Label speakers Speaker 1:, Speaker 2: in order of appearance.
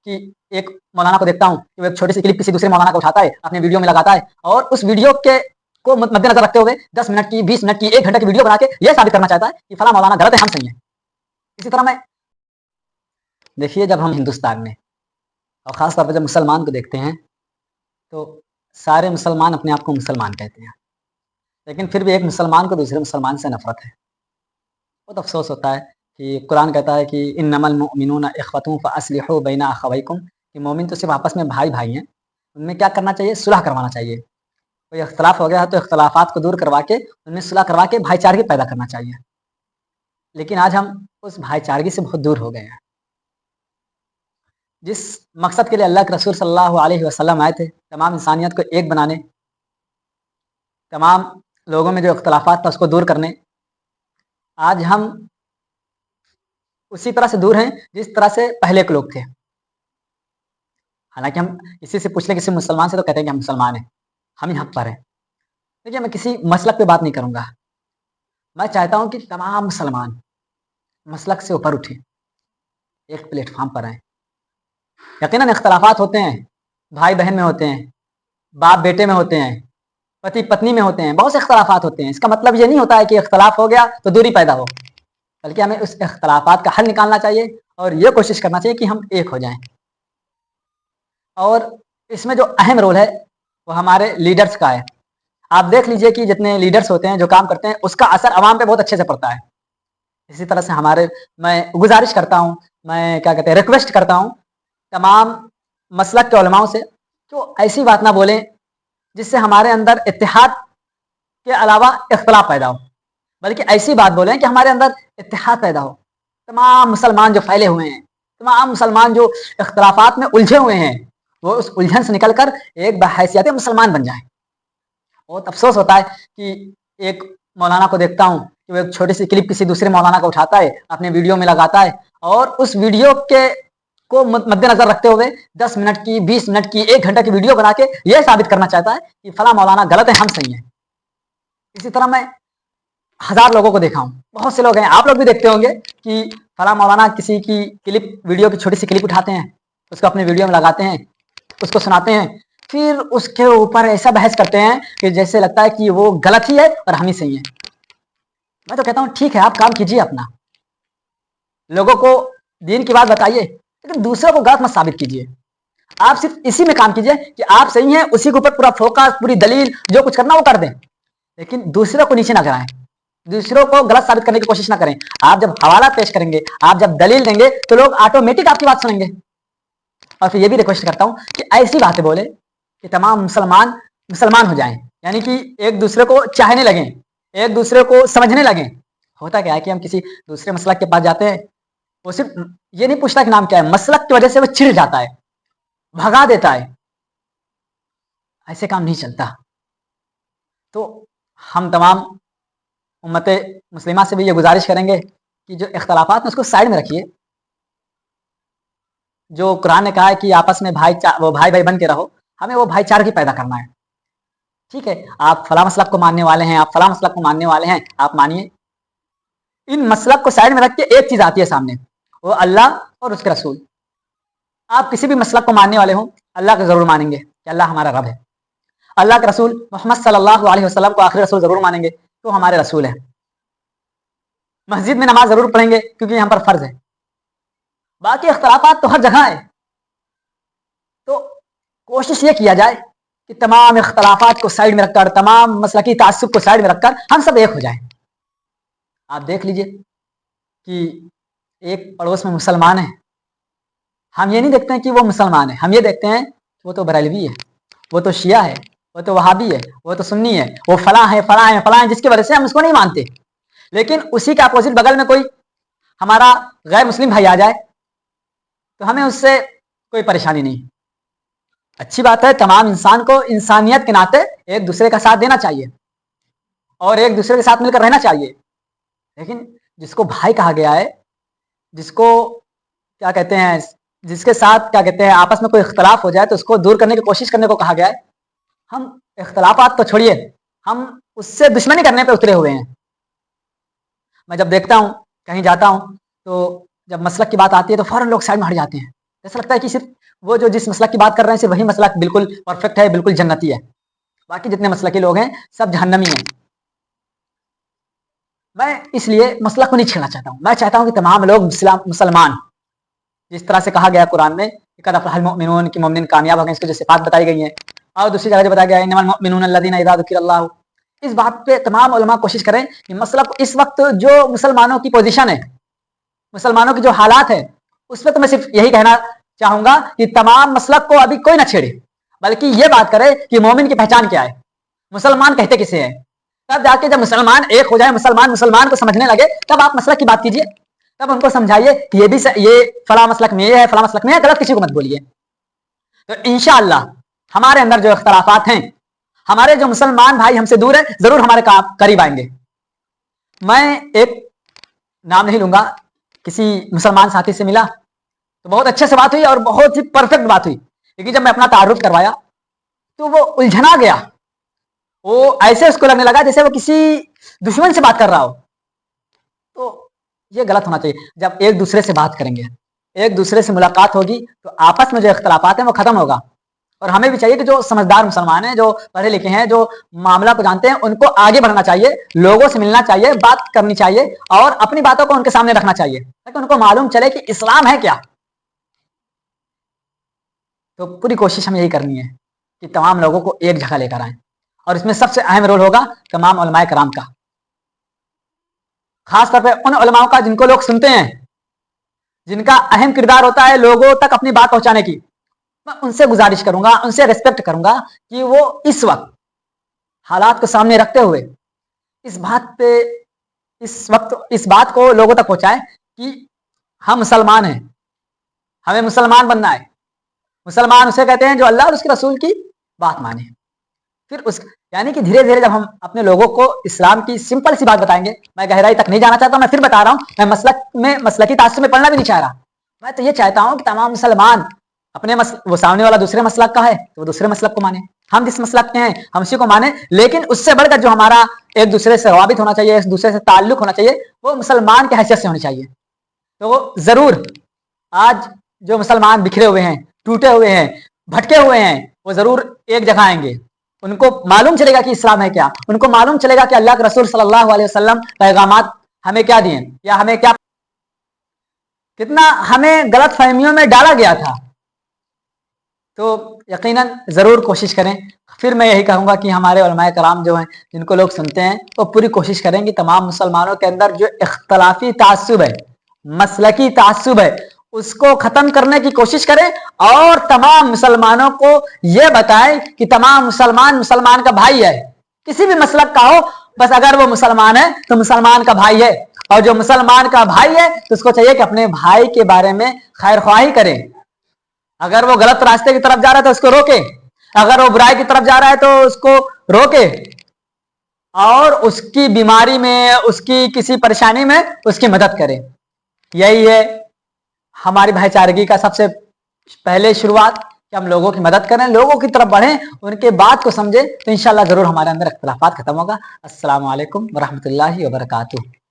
Speaker 1: کہ ایک मौलाना को देखता हूँ कि वो एक छोटी सी क्लिप किसी दूसरे मौलाना को उठाता है, अपने वीडियो में लगाता है और उस वीडियो के को मद्देनजर रखते हुए 10 मिनट की, 20 मिनट की, 1 घंटे की वीडियो बना के ये साबित करना चाहता है कि फला मौलाना गलत है, हम सही हैं। इसी तरह मैं देखिए, जब हम हिंदुस्तान में और ख़ास तौर पे जब मुसलमान को देखते हैं, तो सारे मुसलमान अपने आप को मुसलमान कहते हैं, लेकिन फिर भी एक मुसलमान को दूसरे मुसलमान से नफ़रत है। बहुत अफ़सोस होता है कि कुरान कहता है कि इन्नमल मुमिनूना इख्वतुन फ़अस्लिहू बैना अख़वैकुम, कि मोमिन तो सिर्फ़ आपस में भाई-भाई हैं, उनमें क्या करना चाहिए? सुलह करवाना चाहिए। कोई इख्तिलाफ़ हो गया है तो इख्तिलाफ़ात को दूर करवा के, उनमें सुलह करवा के भाईचारगी पैदा करना चाहिए। लेकिन आज हम उस भाईचारगी से बहुत दूर हो गए हैं। जिस मकसद के लिए अल्लाह के रसूल सल्लल्लाहु अलैहि वसल्लम आए थे, तमाम इंसानियत को एक बनाने, तमाम लोगों में जो इख्तिलाफ़ात था उसको दूर करने, आज हम उसी तरह से दूर हैं जिस तरह से पहले के लोग थे। हालाँकि हम किसी से पूछ लें, किसी मुसलमान से, तो कहते हैं कि हम मुसलमान हैं, हम ही हक़ पर हैं। देखिए, मैं किसी मसलक पे बात नहीं करूँगा। मैं चाहता हूँ कि तमाम मुसलमान मसलक से ऊपर उठें, एक प्लेटफ़ॉर्म पर आएँ। यकीनन इख्तिलाफ़ात होते हैं, भाई-बहन में होते हैं, बाप-बेटे में होते हैं, पति-पत्नी में होते हैं, बहुत से इख्तिलाफ़ात होते हैं। इसका मतलब ये नहीं होता है कि इख्तिलाफ़ हो गया तो दूरी पैदा हो, बल्कि हमें उस इख्तिलाफ़ात का हल निकालना चाहिए और ये कोशिश करना चाहिए कि हम एक हो जाएँ। और इसमें जो अहम रोल है, वो हमारे लीडर्स का है। आप देख लीजिए कि जितने लीडर्स होते हैं, जो काम करते हैं, उसका असर अवाम पे बहुत अच्छे से पड़ता है। इसी तरह से मैं गुज़ारिश करता हूँ, मैं क्या कहते हैं, रिक्वेस्ट करता हूँ तमाम मसलक के उलमाओं से, तो ऐसी बात ना बोलें जिससे हमारे अंदर इत्तेहाद के अलावा इख्तिलाफ पैदा हो, बल्कि ऐसी बात बोलें कि हमारे अंदर इत्तेहाद पैदा हो। तमाम मुसलमान जो फैले हुए हैं, तमाम मुसलमान जो इख्तिलाफात में उलझे हुए हैं, वो उस उलझन से निकल कर एक बहैसियत मुसलमान बन जाएँ। बहुत अफ़सोस होता है कि एक मौलाना को देखता हूँ कि वो एक छोटी सी क्लिप किसी दूसरे मौलाना का उठाता है, अपने वीडियो में लगाता है और उस वीडियो के को मद्देनजर रखते हुए 10 मिनट की, 20 मिनट की, 1 घंटे की वीडियो बना के ये साबित करना चाहता है कि फला मौलाना गलत है, हम सही हैं। इसी तरह मैं हज़ार लोगों को देखा हूँ, बहुत से लोग हैं, आप लोग भी देखते होंगे कि फला मौलाना किसी की क्लिप, वीडियो की छोटी सी क्लिप उठाते हैं, उसको अपने वीडियो में लगाते हैं, उसको सुनाते हैं, फिर उसके ऊपर ऐसा बहस करते हैं कि जैसे लगता है कि वो गलत ही है और हम ही सही हैं। मैं तो कहता हूँ ठीक है, आप काम कीजिए अपना, लोगों को दीन की बात बताइए, लेकिन दूसरों को गलत मत साबित कीजिए। आप सिर्फ इसी में काम कीजिए कि आप सही हैं, उसी के ऊपर पूरा फोकस, पूरी दलील, जो कुछ करना वो कर दें, लेकिन दूसरों को नीचे ना गिराएं, दूसरों को गलत साबित करने की कोशिश ना करें। आप जब हवाला पेश करेंगे, आप जब दलील देंगे, तो लोग ऑटोमेटिक आपकी बात सुनेंगे। और फिर ये भी रिक्वेस्ट करता हूँ कि ऐसी बातें बोले कि तमाम मुसलमान मुसलमान हो जाएं, यानी कि एक दूसरे को चाहने लगें, एक दूसरे को समझने लगें। होता क्या है कि हम किसी दूसरे मसलक के पास जाते हैं, वो सिर्फ ये नहीं पूछता कि नाम क्या है, मसलक की वजह से वो चिढ़ जाता है, भगा देता है। ऐसे काम नहीं चलता। तो हम तमाम उम्मत मुस्लिमा से भी ये गुजारिश करेंगे कि जो इख्तलाफात हैं उसको साइड में रखिए। जो कुरान ने कहा है कि आपस में वो भाई भाई बन के रहो, हमें वो भाईचारगी पैदा करना है। ठीक है, आप फला मसलक को मानने वाले हैं, आप फला मसलक को मानने वाले हैं, आप मानिए। इन मसलक को साइड में रख के एक चीज आती है सामने, वो अल्लाह और उसके रसूल। आप किसी भी मसलक को मानने वाले हो, अल्लाह को जरूर मानेंगे कि अल्लाह हमारा रब है, अल्लाह के रसूल मोहम्मद सल्लल्लाहु अलैहि वसल्लम को आखिरी रसूल जरूर मानेंगे, तो हमारे रसूल है। मस्जिद में नमाज जरूर पढ़ेंगे क्योंकि यहाँ पर फर्ज है। बाकी इख्तलाफात तो हर जगह है। तो कोशिश ये किया जाए कि तमाम इख्तलाफात को साइड में रखकर, तमाम मसलकी तासुब को साइड में रखकर हम सब एक हो जाएं। आप देख लीजिए कि एक पड़ोस में मुसलमान है, हम ये नहीं देखते हैं कि वो मुसलमान है, हम ये देखते हैं कि वो तो बरेलवी है, वो तो शिया है, वो तो वहाबी है, वो तो सुन्नी है, वो फला है फला है फला है, जिसकी वजह से हम उसको नहीं मानते। लेकिन उसी के अपोजिट बगल में कोई हमारा गैर मुस्लिम भाई आ जाए तो हमें उससे कोई परेशानी नहीं। अच्छी बात है, तमाम इंसान को इंसानियत के नाते एक दूसरे का साथ देना चाहिए और एक दूसरे के साथ मिलकर रहना चाहिए। लेकिन जिसको भाई कहा गया है, जिसको क्या कहते हैं, जिसके साथ क्या कहते हैं आपस में कोई इख्तलाफ हो जाए तो उसको दूर करने की कोशिश करने को कहा गया है, हम इख्तलाफात तो छोड़िए, हम उससे दुश्मनी करने पे उतरे हुए हैं। मैं जब देखता हूँ, कहीं जाता हूँ, तो जब मसलक की बात आती है तो फौरन लोग साइड में हट जाते हैं। ऐसा लगता है कि सिर्फ वो जो जिस मसलक की बात कर रहे हैं सिर्फ वही मसलक बिल्कुल परफेक्ट है, बिल्कुल जन्नती है, बाकी जितने मसलकी लोग हैं सब जहन्नमी हैं। मैं इसलिए मसलक को नहीं छेड़ना चाहता हूँ। मैं चाहता हूँ कि तमाम लोग मुसलमान, जिस तरह से कहा गया कुरान में कद अफ़लहल मुमिनून की मोमिन कामयाब हो गए, इसकी जो सिफात बताई गई हैं, और दूसरी जगह जो बताया गया है इन्नमल मुमिनून अल्लज़ीना इज़ा ज़ुकिरल्लाहु, इस बात पे तमाम उलमा कोशिश करें कि मसलक इस वक्त जो मुसलमानों की पोजीशन है, मुसलमानों की जो हालात है, उस पर तो मैं सिर्फ यही कहना चाहूंगा कि तमाम मसलक को अभी कोई ना छेड़े, बल्कि ये बात करे कि मोमिन की पहचान क्या है, मुसलमान कहते किसे हैं। तब जाके जब मुसलमान एक हो जाए, मुसलमान मुसलमान को समझने लगे, तब आप मसलक की बात कीजिए, तब उनको समझाइए कि ये भी ये फला मसलक में ये है, फला मसलक में है, गलत किसी को मत बोलिए। तो इंशाअल्लाह हमारे अंदर जो इख्तलाफात हैं, हमारे जो मुसलमान भाई हमसे दूर है, जरूर हमारे करीब आएंगे। मैं एक नाम नहीं लूंगा, किसी मुसलमान साथी से मिला तो बहुत अच्छे से बात हुई और बहुत ही परफेक्ट बात हुई, लेकिन जब मैं अपना तारुफ करवाया तो वो उलझना गया, वो ऐसे उसको लगने लगा जैसे वो किसी दुश्मन से बात कर रहा हो। तो ये गलत होना चाहिए। जब एक दूसरे से बात करेंगे, एक दूसरे से मुलाकात होगी, तो आपस में जो इख्तलाफात हैं वो खत्म होगा। और हमें भी चाहिए कि जो समझदार मुसलमान हैं, जो पढ़े लिखे हैं, जो मामला को जानते हैं, उनको आगे बढ़ना चाहिए, लोगों से मिलना चाहिए, बात करनी चाहिए और अपनी बातों को उनके सामने रखना चाहिए, ताकि उनको मालूम चले कि इस्लाम है क्या। तो पूरी कोशिश हमें यही करनी है कि तमाम लोगों को एक जगह लेकर आए, और इसमें सबसे अहम रोल होगा तमाम उलमाए कराम का, खास तौर पे उन उलमाओं का जिनको लोग सुनते हैं, जिनका अहम किरदार होता है लोगों तक अपनी बात पहुंचाने की। मैं उनसे गुजारिश करूंगा, उनसे रिस्पेक्ट करूंगा कि वो इस वक्त हालात को सामने रखते हुए इस वक्त इस बात को लोगों तक पहुंचाए कि हम मुसलमान हैं, हमें मुसलमान बनना है। मुसलमान उसे कहते हैं जो अल्लाह और उसके रसूल की बात माने। फिर उस यानी कि धीरे धीरे जब हम अपने लोगों को इस्लाम की सिंपल सी बात बताएंगे, मैं गहराई तक नहीं जाना चाहता, मैं फिर बता रहा हूं, मैं मसलक में मसलकी तासुब में पढ़ना भी नहीं चाह रहा। मैं तो ये चाहता हूं कि तमाम मुसलमान अपने वो सामने वाला दूसरे मसलक का है तो वो दूसरे मसलक को माने, हम जिस मसलक के हैं हम उसी को माने, लेकिन उससे बढ़कर जो हमारा एक दूसरे से रवाबित होना चाहिए, एक दूसरे से ताल्लुक होना चाहिए, वो मुसलमान की हैसियत से होनी चाहिए। तो वो जरूर आज जो मुसलमान बिखरे हुए हैं, टूटे हुए हैं, भटके हुए हैं, वो जरूर एक जगह आएंगे। उनको मालूम चलेगा कि इस्लाम है क्या, उनको मालूम चलेगा कि अल्लाह के रसूल सल्लल्लाहु अलैहि वसल्लम पैगामात हमें क्या दिए, या हमें क्या, कितना हमें गलत फहमियों में डाला गया था। तो यकीनन ज़रूर कोशिश करें। फिर मैं यही कहूँगा कि हमारे उलमाए कराम जो हैं, जिनको लोग सुनते हैं, वो पूरी कोशिश करें कि तमाम मुसलमानों के अंदर जो इख्तलाफी तासुब है, मसलकी तासुब है, उसको ख़त्म करने की कोशिश करें और तमाम मुसलमानों को ये बताएं कि तमाम मुसलमान मुसलमान का भाई है, किसी भी मसलक का हो, बस अगर वो मुसलमान है तो मुसलमान का भाई है, और जो मुसलमान का भाई है तो उसको चाहिए कि अपने भाई के बारे में खैर ख्वाही करे। अगर वो गलत रास्ते की तरफ जा रहा है तो उसको रोके, अगर वो बुराई की तरफ जा रहा है तो उसको रोके, और उसकी बीमारी में, उसकी किसी परेशानी में उसकी मदद करे। यही है हमारी भाईचारगी का सबसे पहले शुरुआत, कि हम लोगों की मदद करें, लोगों की तरफ बढ़ें, उनके बात को समझें, तो इंशाल्लाह जरूर हमारे अंदर इख्तिलाफात खत्म होगा। अस्सलामु अलैकुम वरहमतुल्लाहि वबरकातुहू।